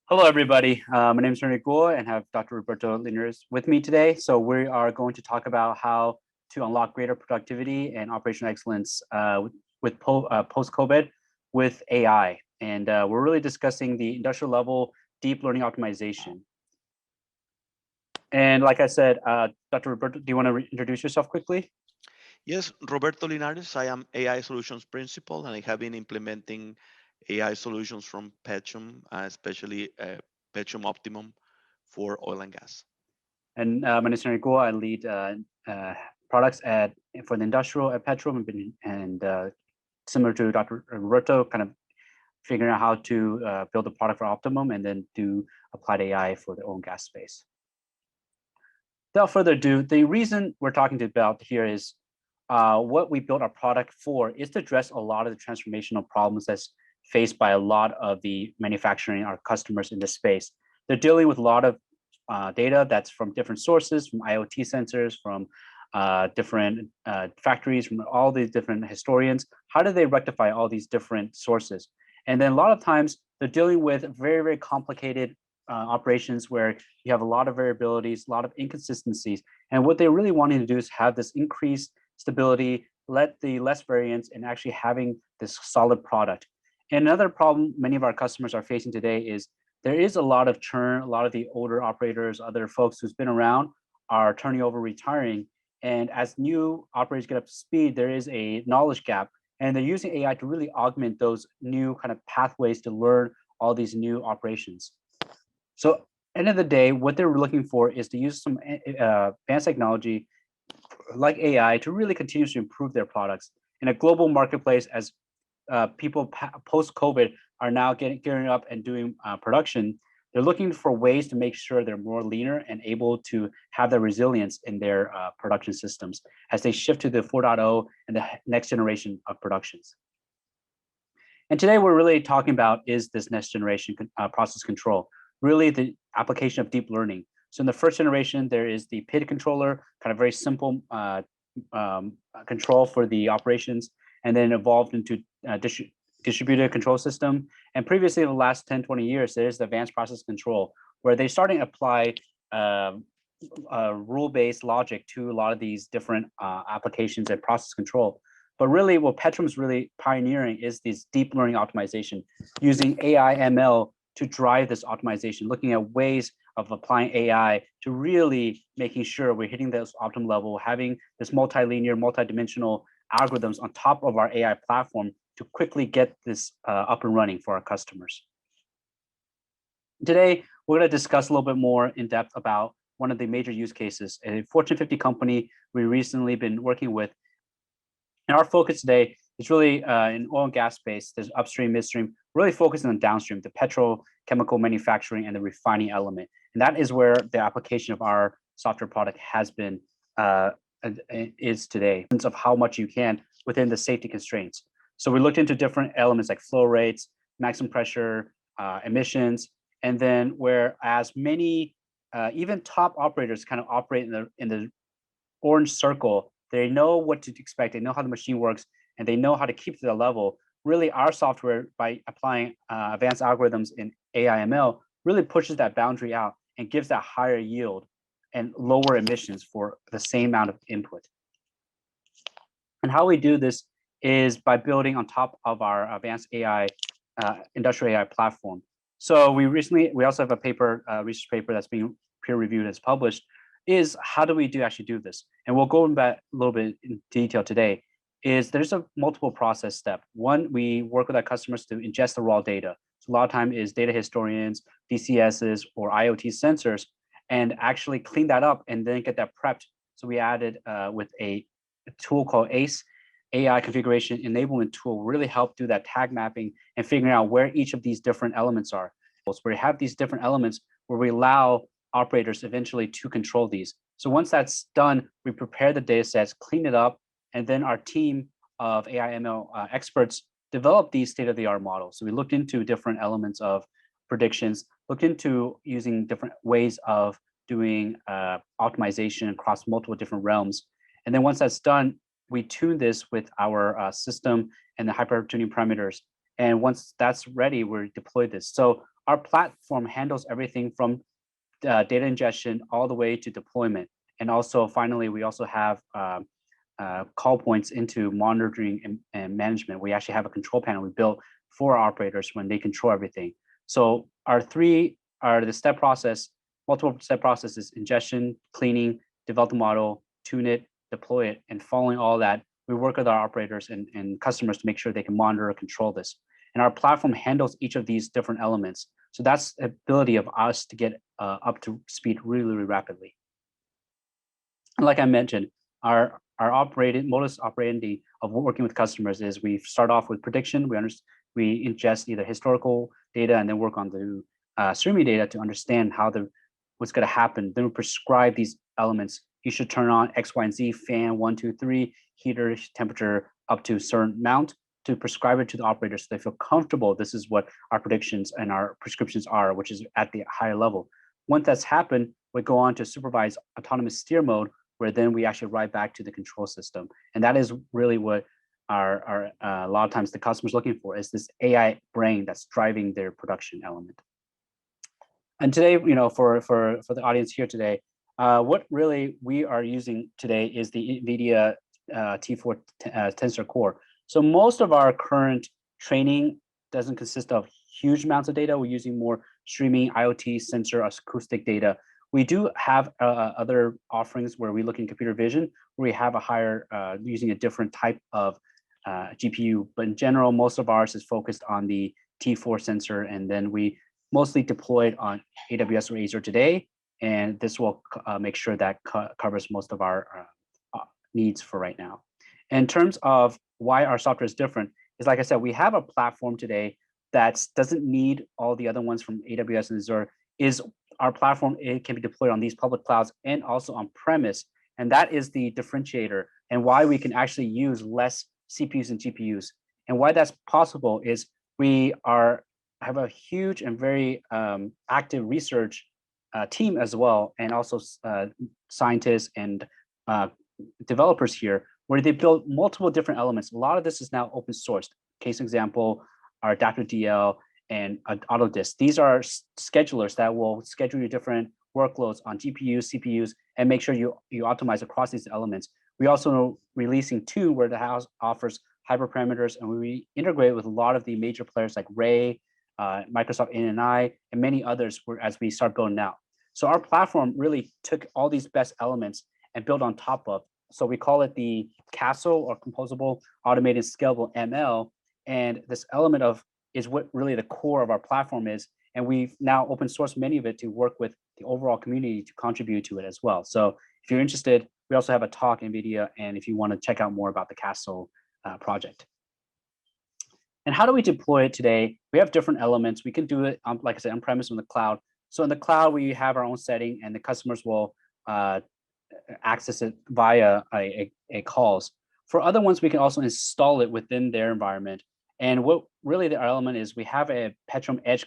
Hello, everybody. My name is Roberto and have Dr. Roberto Linares with me today. So we are going to talk about how to unlock greater productivity and operational excellence with post-COVID with AI. And we're really discussing the industrial level deep learning optimization. And like I said, Dr. Roberto, do you want to introduce yourself quickly? Yes, Roberto Linares. I am AI Solutions Principal, and I have been implementing AI solutions from Petrol, especially Petrol Optimum for oil and gas. And my name is Roberto. I lead products for the industrial at Petrol and similar to Dr. Roberto, kind of figuring out how to build a product for Optimum and then do applied AI for the oil and gas space. Without further ado, the reason we're talking about here is what we built our product for is to address a lot of the transformational problems that's faced by a lot of the manufacturing, our customers in this space. They're dealing with a lot of data that's from different sources, from IoT sensors, from different factories, from all these different historians. How do they rectify all these different sources? And then a lot of times they're dealing with very, very complicated operations where you have a lot of variabilities, a lot of inconsistencies. And what they're really wanting to do is have this increased stability, let the less variance, and actually having this solid product. And another problem many of our customers are facing today is there is a lot of churn. A lot of the older operators, other folks who's been around are turning over, retiring. And as new operators get up to speed, there is a knowledge gap. And they're using AI to really augment those new kind of pathways to learn all these new operations. So end of the day, what they're looking for is to use some advanced technology like AI to really continue to improve their products in a global marketplace as people post-COVID are now gearing up and doing production. They're looking for ways to make sure they're more leaner and able to have the resilience in their production systems as they shift to the 4.0 and the next generation of productions. And today we're really talking about is this next generation process control, really the application of deep learning. So in the first generation, there is the PID controller, kind of very simple control for the operations, and then evolved into distributed control system. And previously, in the last 10, 20 years, there's the advanced process control, where they're starting to apply rule-based logic to a lot of these different applications and process control. But really, what Petrum is really pioneering is this deep learning optimization using AI ML to drive this optimization, looking at ways of applying AI to really making sure we're hitting this optimum level, having this multilinear, multidimensional algorithms on top of our AI platform to quickly get this up and running for our customers. Today, we're going to discuss a little bit more in depth about one of the major use cases, a Fortune 50 company we recently been working with. And our focus today is really in oil and gas space. There's upstream, midstream, really focusing on downstream, the petrochemical manufacturing and the refining element. And that is where the application of our software product has been, is today, in terms of how much you can within the safety constraints. So we looked into different elements like flow rates, maximum pressure, emissions, and then whereas many, even top operators kind of operate in the orange circle, they know what to expect, they know how the machine works, and they know how to keep to the level. Really, our software, by applying advanced algorithms in AI/ML, really pushes that boundary out and gives that higher yield and lower emissions for the same amount of input. And how we do this is by building on top of our advanced AI, industrial AI platform. So we also have a paper, research paper that's being peer reviewed as published, is how do we actually do this? And we'll go back a little bit in detail today, is there's a multiple process step. One, we work with our customers to ingest the raw data. So a lot of time is data historians, DCSs, or IoT sensors, and actually clean that up and then get that prepped. So we added with a tool called ACE, AI configuration enablement tool, really help do that tag mapping and figuring out where each of these different elements are. So we have these different elements where we allow operators eventually to control these. So once that's done, we prepare the data sets, clean it up, and then our team of AI ML experts develop these state-of-the-art models. So we looked into different elements of predictions, looked into using different ways of doing optimization across multiple different realms. And then once that's done, we tune this with our system and the hypertuning parameters. And once that's ready, we deploy this. So our platform handles everything from data ingestion all the way to deployment. And also, finally, we also have call points into monitoring and management. We actually have a control panel we built for our operators when they control everything. So our three are the step process, multiple step processes: ingestion, cleaning, develop the model, tune it, deploy it, and following all that, we work with our operators and customers to make sure they can monitor and control this. And our platform handles each of these different elements. So that's the ability of us to get up to speed really, really rapidly. And like I mentioned, our operating modus operandi of working with customers is we start off with prediction. We ingest either historical data and then work on the streaming data to understand how what's going to happen. Then we prescribe these elements. You should turn on X, Y, and Z, fan 1, 2, 3, heater temperature up to a certain amount, to prescribe it to the operator so they feel comfortable. This is what our predictions and our prescriptions are, which is at the higher level. Once that's happened, we go on to supervise autonomous steer mode, where then we actually write back to the control system. And that is really what our a lot of times the customer's looking for, is this AI brain that's driving their production element. And today, for the audience here today, what really we are using today is the Nvidia T4 Tensor core. So most of our current training doesn't consist of huge amounts of data. We're using more streaming, IoT, sensor, acoustic data. We do have other offerings where we look in computer vision, where we have a higher, using a different type of GPU. But in general, most of ours is focused on the T4 sensor, and then we mostly deployed on AWS or Azure today. And this will make sure that covers most of our needs for right now. In terms of why our software is different, is like I said, we have a platform today that doesn't need all the other ones from AWS and Azure. Is our platform, it can be deployed on these public clouds and also on premise. And that is the differentiator, and why we can actually use less CPUs and GPUs. And why that's possible is we have a huge and very active research team as well, and also scientists and developers here, where they build multiple different elements. A lot of this is now open sourced. Case example, our adaptive DL and Autodisk. These are schedulers that will schedule your different workloads on GPUs, CPUs, and make sure you optimize across these elements. We also releasing 2, where the house offers hyperparameters, and we integrate with a lot of the major players like Ray, Microsoft NNI, and many others as we start building out. So our platform really took all these best elements and built on top of. So we call it the Castle, or Composable Automated Scalable ML. And this element is what really the core of our platform is. And we've now open sourced many of it to work with the overall community to contribute to it as well. So if you're interested, we also have a talk in NVIDIA, and if you want to check out more about the Castle project. And how do we deploy it today? We have different elements. We can do it, like I said, on-premise on the cloud. So in the cloud, we have our own setting, and the customers will access it via a calls. For other ones, we can also install it within their environment. And what really the element is, we have a Petrum Edge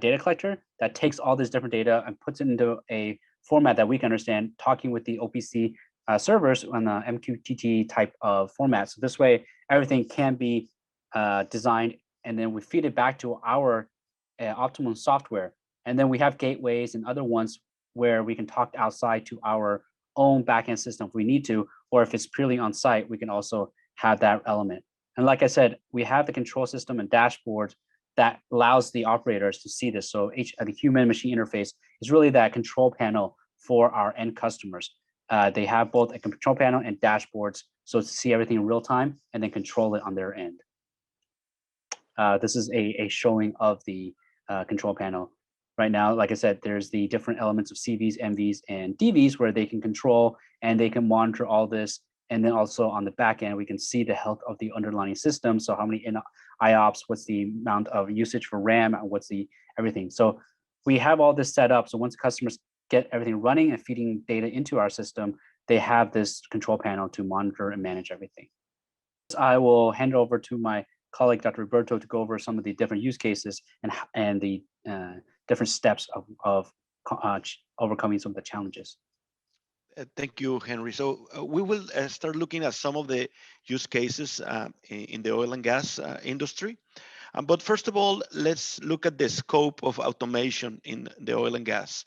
data collector that takes all this different data and puts it into a format that we can understand, talking with the OPC servers on the MQTT type of format. So this way, everything can be designed, and then we feed it back to our optimum software. And then we have gateways and other ones where we can talk outside to our own backend system if we need to, or if it's purely on site, we can also have that element. And like I said, we have the control system and dashboard that allows the operators to see this. So the human machine interface is really that control panel for our end customers. They have both a control panel and dashboards, so to see everything in real time and then control it on their end. This is a showing of the control panel. Right now, like I said, there's the different elements of CVs, MVs, and DVs where they can control and they can monitor all this. And then also on the back end, we can see the health of the underlying system. So how many IOPS, what's the amount of usage for RAM, and what's the everything. So we have all this set up. So once customers get everything running and feeding data into our system, they have this control panel to monitor and manage everything. I will hand over to my colleague, Dr. Roberto, to go over some of the different use cases and the different steps of overcoming some of the challenges. Thank you, Henry. So we will start looking at some of the use cases in the oil and gas industry. But first of all, let's look at the scope of automation in the oil and gas.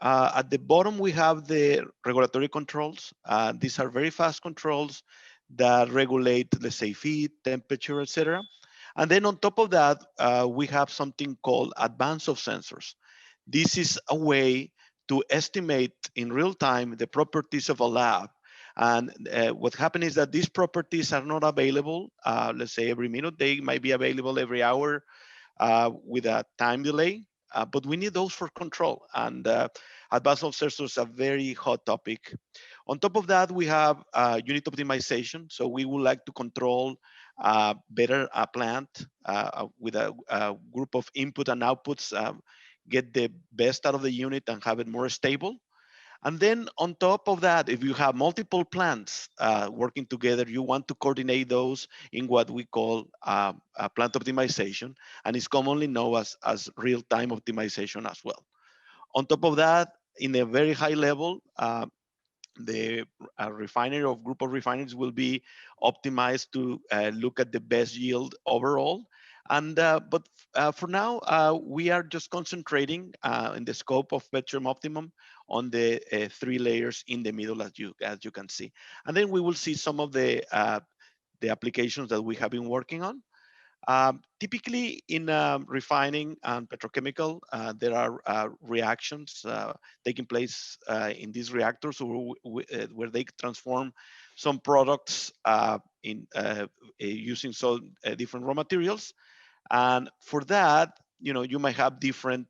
At the bottom, we have the regulatory controls. These are very fast controls that regulate, let's say, feed, temperature, etc. And then on top of that, we have something called advance of sensors. This is a way to estimate in real time the properties of a lab. And what happens is that these properties are not available, let's say every minute. They might be available every hour with a time delay, but we need those for control. And advanced sensors is a very hot topic. On top of that, we have unit optimization. So we would like to control better a plant with a group of input and outputs, get the best out of the unit and have it more stable. And then on top of that, if you have multiple plants working together, you want to coordinate those in what we call plant optimization, and it's commonly known as real-time optimization as well. On top of that, in a very high level, the refinery or group of refineries will be optimized to look at the best yield overall. And but for now, we are just concentrating in the scope of Petrum Optimum on the three layers in the middle, as you can see. And then we will see some of the applications that we have been working on. Typically in refining and petrochemical, there are reactions taking place in these reactors where they transform some products in using some different raw materials. And for that, you might have different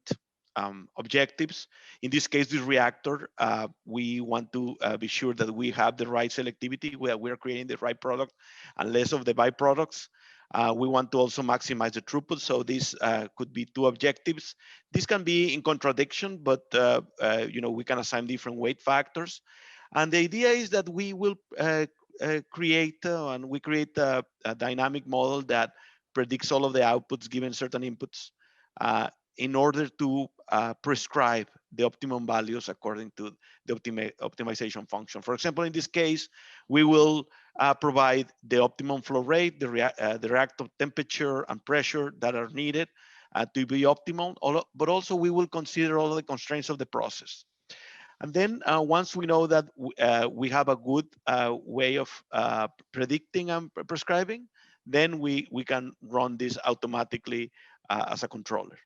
objectives. In this case, this reactor, we want to be sure that we have the right selectivity, where we're creating the right product and less of the byproducts. We want to also maximize the throughput. So this could be two objectives. This can be in contradiction, but we can assign different weight factors. And the idea is that we will create a dynamic model that predicts all of the outputs given certain inputs in order to prescribe the optimum values according to the optimization function. For example, in this case, we will provide the optimum flow rate, the reactor temperature and pressure that are needed to be optimal, but also we will consider all of the constraints of the process. And then once we know that we have a good way of predicting and prescribing, then we can run this automatically as a controller.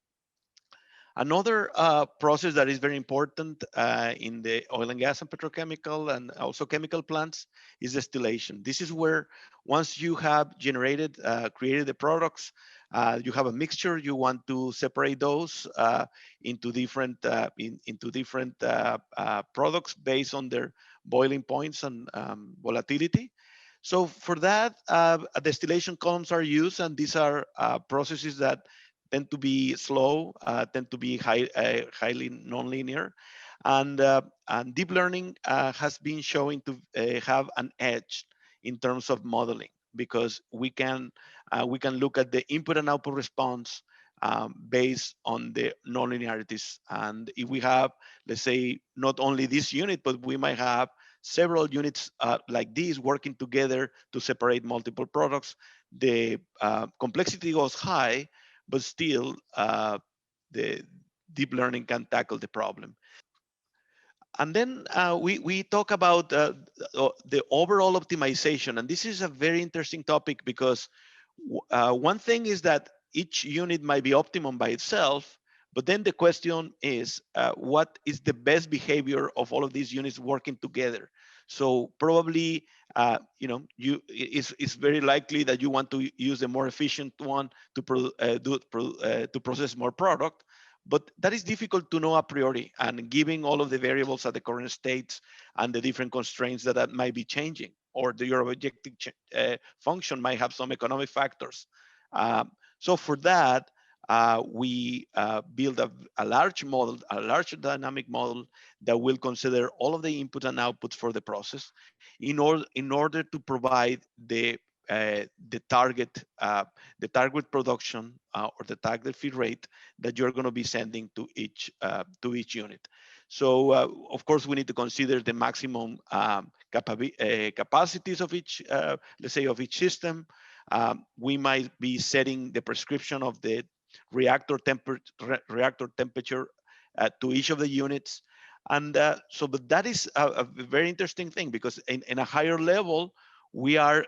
Another process that is very important in the oil and gas and petrochemical and also chemical plants is distillation. This is where once you have generated, created the products, you have a mixture, you want to separate those into different products based on their boiling points and volatility. So for that, distillation columns are used, and these are processes that tend to be slow, tend to be highly nonlinear. And deep learning has been showing to have an edge in terms of modeling, because we can look at the input and output response based on the nonlinearities. And if we have, let's say, not only this unit, but we might have several units like these working together to separate multiple products, the complexity goes high, but still the deep learning can tackle the problem. And then we talk about the overall optimization. And this is a very interesting topic, because one thing is that each unit might be optimum by itself, but then the question is, what is the best behavior of all of these units working together? So probably, it's very likely that you want to use a more efficient one to process more product. But that is difficult to know a priori, and giving all of the variables at the current states and the different constraints that might be changing, or your objective function might have some economic factors. So for that, we build a large model, a large dynamic model that will consider all of the inputs and outputs for the process in order to provide the target production or the target feed rate that you're going to be sending to each unit. So of course we need to consider the maximum capacities of each, let's say, of each system. We might be setting the prescription of the reactor temperature to each of the units. And but that is a very interesting thing, because in a higher level, we are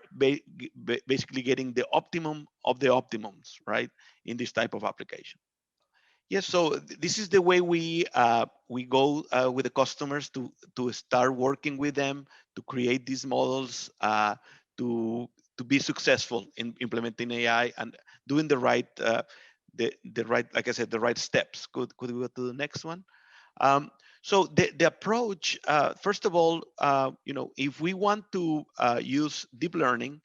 basically getting the optimum of the optimums, right, in this type of application. Yes, so this is the way we go with the customers to start working with them to create these models, to to be successful in implementing AI and doing the right, like I said, the right steps. Could we go to the next one? Um, so the approach, first of all, if we want to use deep learning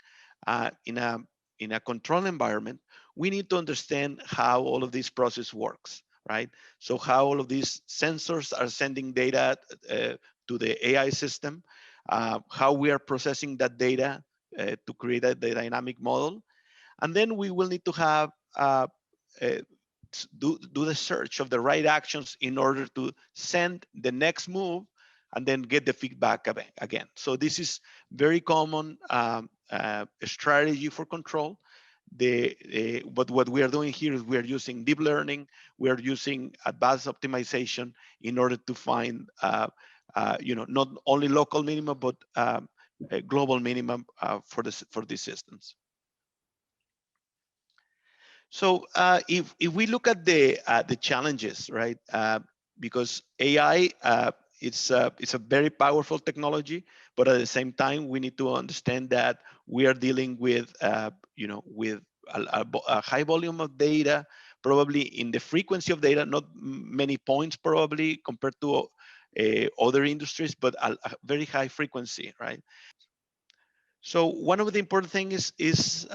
in a control environment, we need to understand how all of this process works, right? So how all of these sensors are sending data to the AI system, how we are processing that data to create the dynamic model, and then we will need to have uh, do the search of the right actions in order to send the next move and then get the feedback again. So this is very common strategy for control. But what we are doing here is we are using deep learning, we are using advanced optimization in order to find not only local minimum but a global minimum for these systems. So if we look at the challenges, right? Because AI it's a very powerful technology, but at the same time we need to understand that we are dealing with with a high volume of data, probably in the frequency of data, not many points probably compared to other industries, but a very high frequency, right? So one of the important things is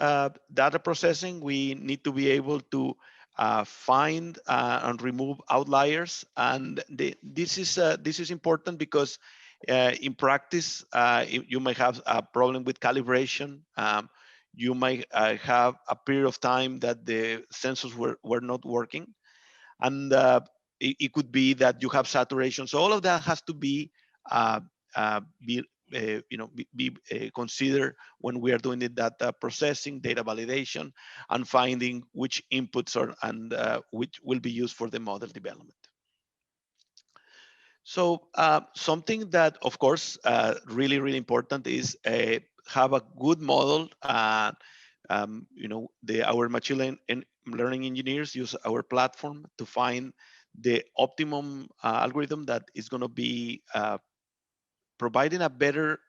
data processing. We need to be able to find and remove outliers, and this is important because in practice you might have a problem with calibration. You might have a period of time that the sensors were not working, and it could be that you have saturation. So all of that has to be uh, be considered when we are doing the data processing, data validation, and finding which inputs are and which will be used for the model development. So something that, of course, really important is have a good model. Our machine learning engineers use our platform to find the optimum algorithm that is going to be providing a better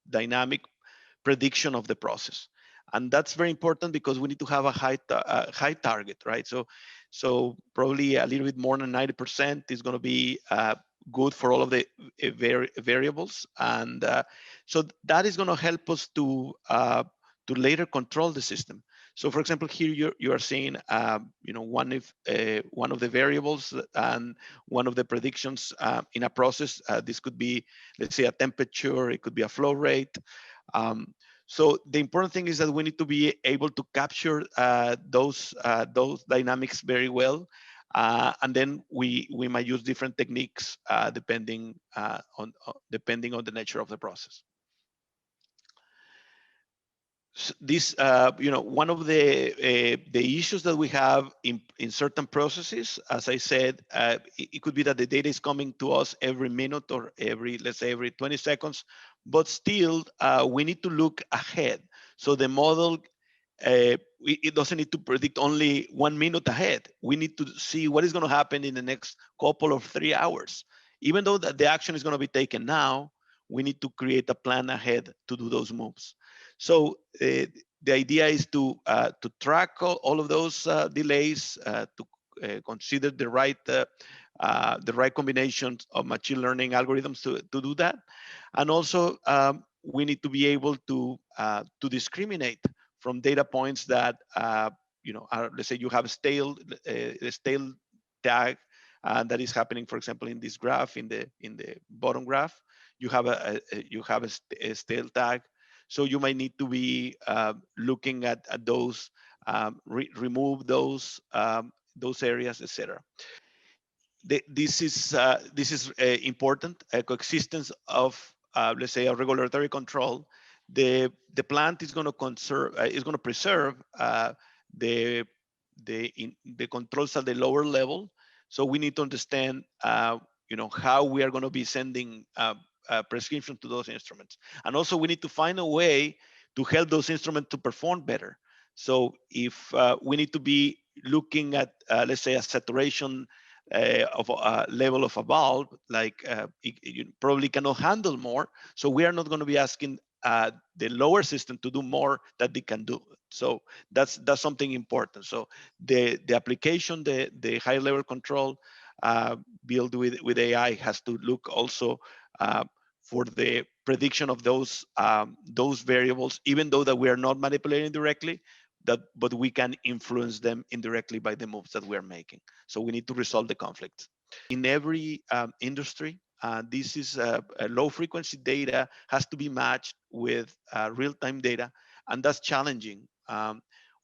dynamic prediction of the process. And that's very important because we need to have a high target, right? So probably a little bit more than 90% is going to be good for all of the variables, and so that is going to help us to later control the system. So, for example, here you are seeing, one of the variables and one of the predictions in a process. This could be, let's say, a temperature. It could be a flow rate. Um, so the important thing is that we need to be able to capture those dynamics very well, and then we might use different techniques depending on the nature of the process. This one of the issues that we have in certain processes, as I said, it could be that the data is coming to us every minute or let's say every 20 seconds, but still we need to look ahead. So the model it doesn't need to predict only 1 minute ahead. We need to see what is going to happen in the next couple of 3 hours. Even though that the action is going to be taken now, we need to create a plan ahead to do those moves. So the idea is to track all of those delays, to consider the right combinations of machine learning algorithms to do that, and also we need to be able to discriminate from data points that are, let's say you have a stale tag that is happening, for example, in this graph, in the bottom graph, you have a stale tag. So you might need to be looking at those, remove those areas, etc. This is important. A coexistence of, let's say, a regulatory control the plant is going to conserve, is going to preserve the the controls at the lower level. So we need to understand, how we are going to be sending prescription to those instruments, and also we need to find a way to help those instruments to perform better. So if we need to be looking at, let's say, a saturation of a level of a valve, like you probably cannot handle more. So we are not going to be asking the lower system to do more that they can do. So that's something important. So the application, the high level control built with AI has to look also for the prediction of those variables, even though that we are not manipulating directly, but we can influence them indirectly by the moves that we are making. So we need to resolve the conflict. In every industry, this is a low frequency data has to be matched with real-time data, and that's challenging.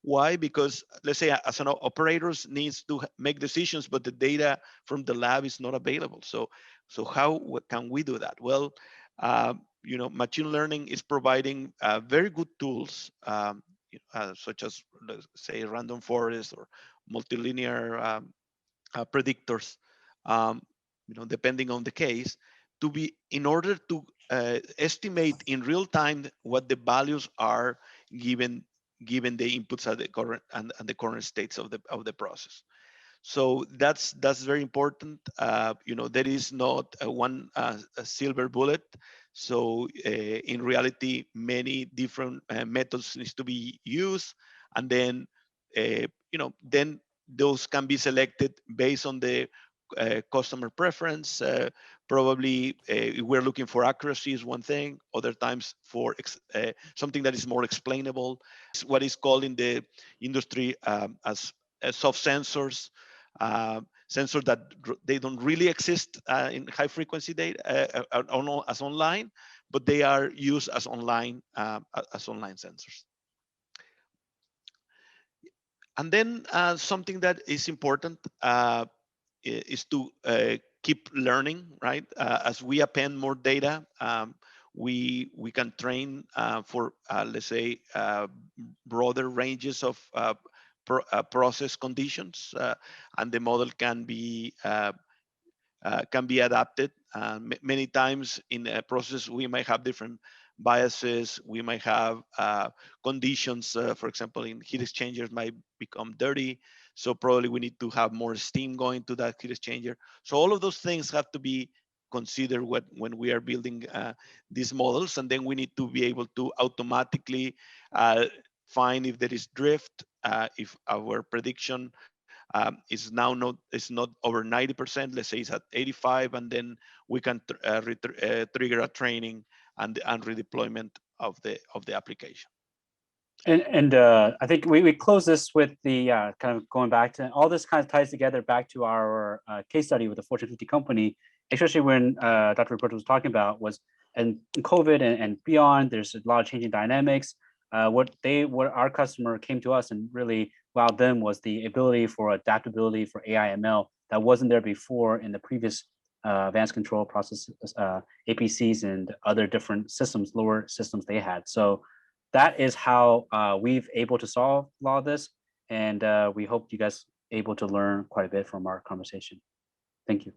Why? Because let's say as an operators needs to make decisions, but the data from the lab is not available. So how can we do that? Well, machine learning is providing very good tools, such as, let's say, random forest or multilinear predictors, um, depending on the case, to be in order to estimate in real time what the values are given the inputs at the current and the current states of the process. So that's very important. There is not one a silver bullet. So in reality, many different methods needs to be used, and then then those can be selected based on the customer preference. Probably we're looking for accuracy is one thing. Other times for something that is more explainable. It's what is called in the industry as soft sensors. Sensors that they don't really exist in high frequency data as online, but they are used as online sensors. And then something that is important is to keep learning, right? As we append more data, we can train for let's say broader ranges of process conditions, and the model can be adapted. Many times in a process, we might have different biases. We might have conditions, for example, in heat exchangers might become dirty. So probably we need to have more steam going to that heat exchanger. So all of those things have to be considered when we are building these models. And then we need to be able to automatically find if there is drift, if our prediction is not over 90%. Let's say it's at 85, and then we can trigger a training and redeployment of the application. And I think we close this with the kind of going back to all this kind of ties together back to our case study with the Fortune 50 company, especially when Dr. Roberto was talking about was and COVID and beyond. There's a lot of changing dynamics. What our customer came to us and really wowed them was the ability for adaptability for AI ML that wasn't there before in the previous advanced control processes, APCs and other different systems, lower systems they had. So that is how we've able to solve a lot of this. And we hope you guys able to learn quite a bit from our conversation. Thank you.